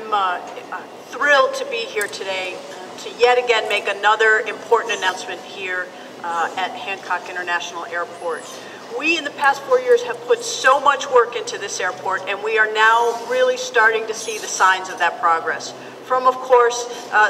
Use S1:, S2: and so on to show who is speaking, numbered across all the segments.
S1: I'm thrilled to be here today to yet again make another important announcement here at Hancock International Airport. We in the past 4 years have put so much work into this airport, and we are now really starting to see the signs of that progress. From, of course,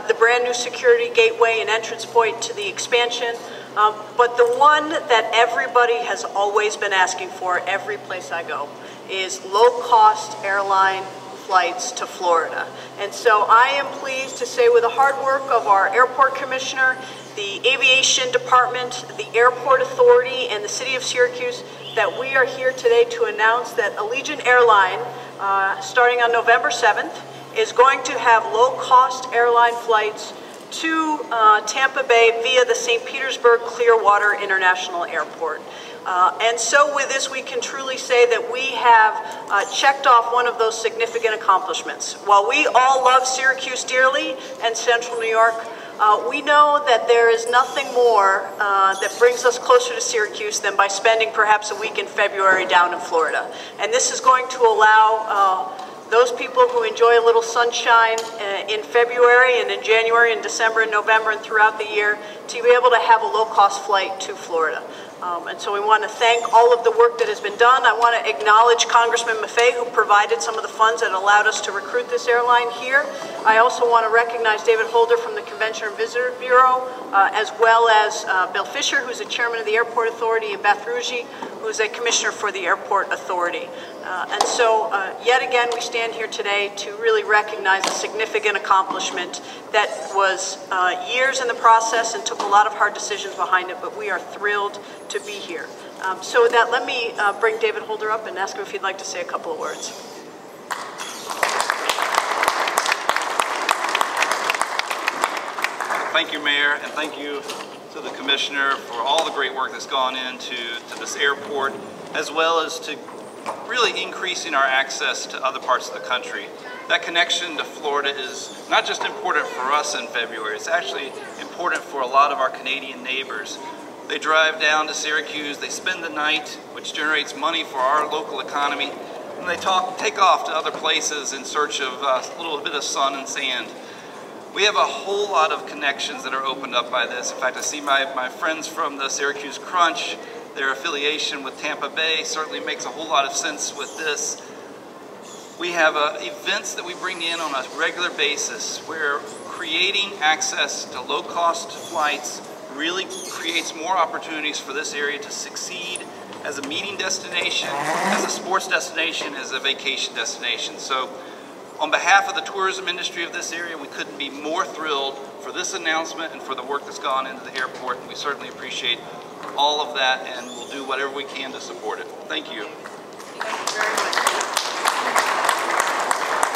S1: the brand new security gateway and entrance point to the expansion, but the one that everybody has always been asking for every place I go is low-cost airline flights to Florida. And so I am pleased to say, with the hard work of our airport commissioner, the aviation department, the airport authority, and the city of Syracuse, that we are here today to announce that Allegiant Airline, starting on November 7th, is going to have low-cost airline flights to Tampa Bay via the St. Petersburg-Clearwater International Airport. And so with this, we can truly say that we have checked off one of those significant accomplishments. While we all love Syracuse dearly and Central New York, we know that there is nothing more that brings us closer to Syracuse than by spending perhaps a week in February down in Florida. And this is going to allow those people who enjoy a little sunshine in February and in January and December and November and throughout the year to be able to have a low-cost flight to Florida. And so we want to thank all of the work that has been done. I want to acknowledge Congressman Maffei, who provided some of the funds that allowed us to recruit this airline here. I also want to recognize David Holder from the Convention and Visitor Bureau, as well as Bill Fisher, who's the chairman of the Airport Authority, and Beth Ruggie, who's a commissioner for the Airport Authority. And so, yet again, we stand here today to really recognize a significant accomplishment that was years in the process and took a lot of hard decisions behind it, but we are thrilled to be here. So with that, let me bring David Holder up and ask him if he'd like to say a couple of words.
S2: Thank you, Mayor, and thank you to the Commissioner for all the great work that's gone into this airport, as well as to really increasing our access to other parts of the country. That connection to Florida is not just important for us in February, it's actually important for a lot of our Canadian neighbors. They drive down to Syracuse, they spend the night, which generates money for our local economy, and they take off to other places in search of a little bit of sun and sand. We have a whole lot of connections that are opened up by this. In fact, I see my friends from the Syracuse Crunch, their affiliation with Tampa Bay certainly makes a whole lot of sense with this. We have events that we bring in on a regular basis where creating access to low-cost flights really creates more opportunities for this area to succeed as a meeting destination, as a sports destination, as a vacation destination. So on behalf of the tourism industry of this area, we couldn't be more thrilled for this announcement and for the work that's gone into the airport. And we certainly appreciate all of that, and we'll do whatever we can to support it. Thank you.
S1: Thank you very much.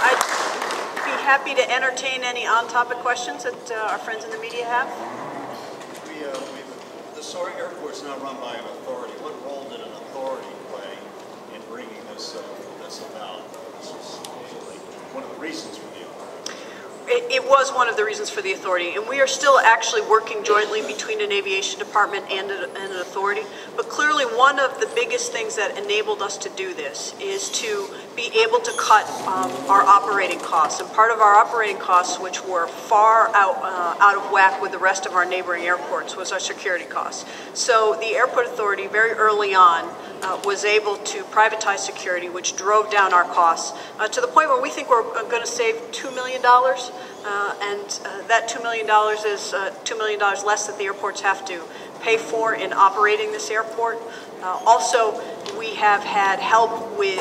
S1: I'd be happy to entertain any on-topic questions that our friends in the media have.
S3: The airport is now run by an authority. What role did an authority play in bringing this about? This is usually one of the reasons for the authority.
S1: It was one of the reasons for the authority, and we are still actually working jointly between an aviation department and an authority. But clearly, one of the biggest things that enabled us to do this is to be able to cut our operating costs. And part of our operating costs, which were far out of whack with the rest of our neighboring airports, was our security costs. So the airport authority, very early on, was able to privatize security, which drove down our costs to the point where we think we're going to save $2 million. And that $2 million is $2 million less that the airports have to pay for in operating this airport. Also, we have had help with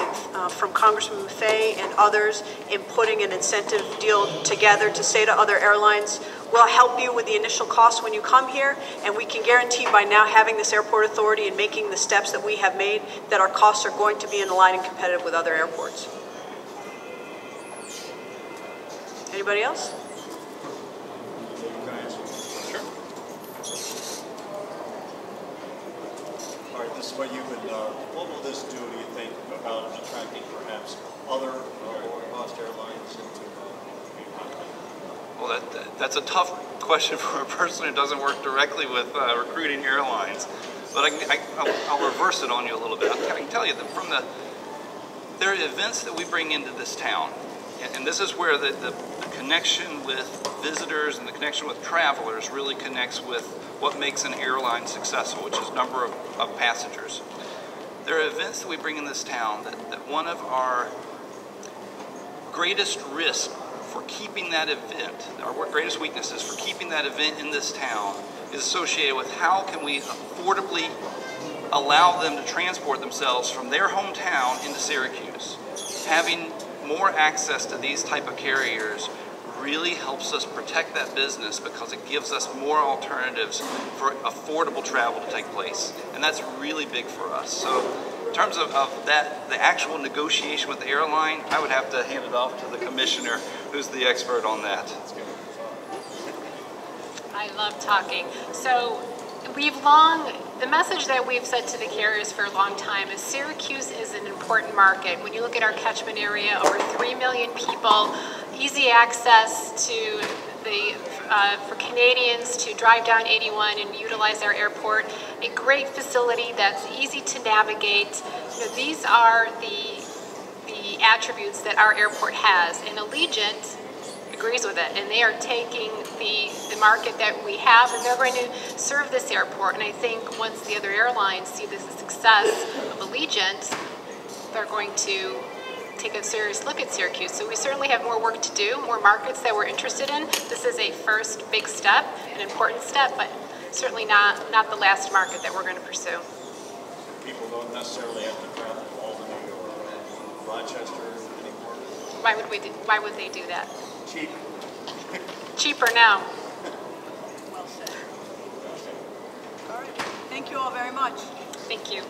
S1: from Congressman Maffei and others in putting an incentive deal together to say to other airlines, we'll help you with the initial costs when you come here, and we can guarantee by now having this airport authority and making the steps that we have made that our costs are going to be in line and competitive with other airports. Anybody else?
S3: Sure. All right, this is what you've been, what will this do you think, about attracting perhaps other lower-cost airlines into the economy?
S2: Well, that's a tough question for a person who doesn't work directly with recruiting airlines. But I'll reverse it on you a little bit. I can tell you that there are events that we bring into this town, And this is where the connection with visitors and the connection with travelers really connects with what makes an airline successful, which is number of passengers. There are events that we bring in this town that one of our greatest risks for keeping that event, our greatest weaknesses for keeping that event in this town is associated with how can we affordably allow them to transport themselves from their hometown into Syracuse. Having more access to these type of carriers really helps us protect that business because it gives us more alternatives for affordable travel to take place. And that's really big for us. So in terms of that, the actual negotiation with the airline, I would have to hand it off to the commissioner, who's the expert on that.
S4: I love talking. So the message that we've said to the carriers for a long time is Syracuse is an important market. When you look at our catchment area, over 3 million people, easy access to for Canadians to drive down 81 and utilize our airport, a great facility that's easy to navigate. You know, these are the attributes that our airport has, and Allegiant agrees with it, and they are taking the market that we have, and they're going to serve this airport. And I think once the other airlines see the success of Allegiant, they're going to take a serious look at Syracuse. So we certainly have more work to do, more markets that we're interested in. This is a first big step, an important step, but certainly not the last market that we're going to pursue.
S3: People don't necessarily have to travel to Albany or Rochester anymore.
S4: Why would they do that?
S3: Cheap.
S4: Cheaper now.
S1: Well said. All right. Thank you all very much.
S4: Thank you.